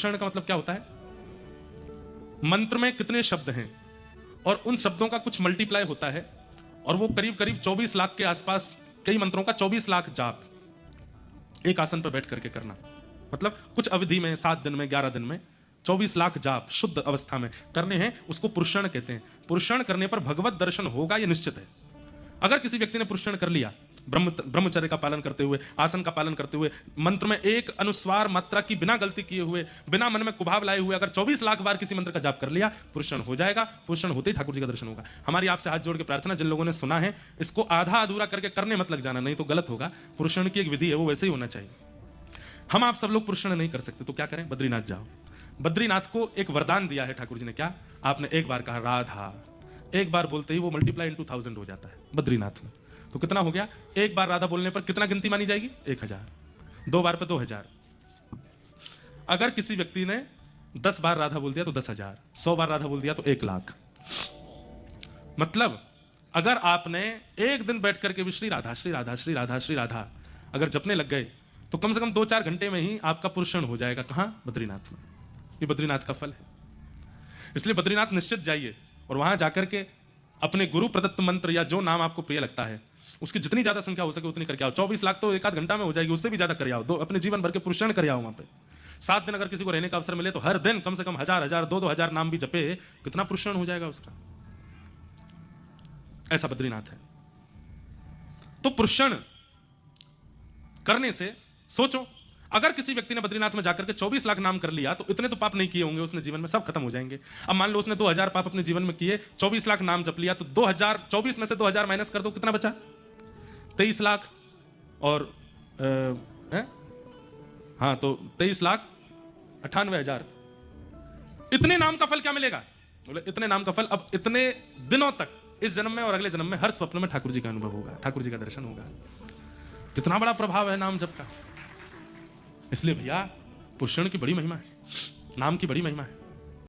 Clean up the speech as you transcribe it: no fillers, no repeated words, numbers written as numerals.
पुरुषण का मतलब क्या होता है? मंत्र में कितने शब्द हैं और उन शब्दों का कुछ मल्टीप्लाई होता है और वो करीब करीब 24 लाख के आसपास, कई मंत्रों का 24 लाख जाप एक आसन पर बैठ करके करना। मतलब कुछ अवधि में 7 दिन में 11 दिन में 24 लाख जाप शुद्ध अवस्था में करने हैं, उसको पुरुषण कहते हैं। पुरुषण करने पर भगवत दर्शन होगा, ये निश्चित है। अगर किसी व्यक्ति ने पुरुषण कर लिया, ब्रह्मचर्य का पालन करते हुए, आसन का पालन करते हुए, मंत्र में एक अनुस्वार मात्रा की बिना गलती किए हुए, बिना मन में कुभाव लाए हुए अगर 24 लाख बार किसी मंत्र का जाप कर लिया, पुरुषण हो जाएगा। पुरुषण होते ही ठाकुर जी का दर्शन होगा। हमारी आपसे हाथ जोड़ के प्रार्थना, जिन लोगों ने सुना है इसको आधा अधूरा करके करने मत लग जाना, नहीं तो गलत होगा। पुरुषण की एक विधि है, वो वैसे ही होना चाहिए। हम आप सब लोग पुरुषण नहीं कर सकते तो क्या करें? बद्रीनाथ जाओ। बद्रीनाथ को एक वरदान दिया है ठाकुर जी ने। क्या? आपने एक बार कहा राधा, एक बार बोलते ही वो मल्टीप्लाई इनटू 1000 हो जाता है बद्रीनाथ में। तो कितना हो गया? एक बार राधा बोलने पर कितना गिनती मानी जाएगी? 1000। 2 बार पे 2000। अगर किसी व्यक्ति ने 10 बार राधा बोल दिया तो 10,000, 100 बार राधा बोल दिया तो 1,00,000। मतलब अगर आपने एक दिन बैठ करके भी श्री राधा श्री राधा श्री राधा श्री राधा अगर जपने लग गए तो कम से कम 2-4 घंटे में ही आपका पुरुषण हो जाएगा। कहां? बद्रीनाथ में। ये बद्रीनाथ का फल है। इसलिए बद्रीनाथ निश्चित जाइए और वहां जाकर के अपने गुरु प्रदत्त मंत्र या जो नाम आपको प्रिय लगता है उसकी जितनी ज्यादा संख्या हो सके उतनी करके आओ। 24 लाख तो 1 आध घंटा में हो जाएगी, उससे भी ज्यादा कर आओ। अपने जीवन भर के पुरुषण कर आओ वहां पे। 7 दिन अगर किसी को रहने का अवसर मिले तो हर दिन कम से कम 1000 2 हजार नाम भी जपे, कितना पुरुषण हो जाएगा उसका। ऐसा बद्रीनाथ है। तो पुरुषण करने से सोचो, अगर किसी व्यक्ति ने बद्रीनाथ में जाकर के 24 लाख नाम कर लिया तो इतने तो पाप नहीं किए होंगे उसने जीवन में, सब खत्म हो जाएंगे। अब मान लो उसने 2000 पाप अपने जीवन में किए, 24 लाख नाम जप लिया, तो 24 में से 2000 माइनस कर दो, कितना बचा? 23 लाख और हाँ, तो 23,98,000। इतने नाम का फल क्या मिलेगा? बोले इतने नाम का फल अब इतने दिनों तक, इस जन्म में और अगले जन्म में हर स्वप्न में ठाकुर जी का अनुभव होगा, ठाकुर जी का दर्शन होगा। कितना बड़ा प्रभाव है नाम जप का। इसलिए भैया पुरुषण की बड़ी महिमा है, नाम की बड़ी महिमा है।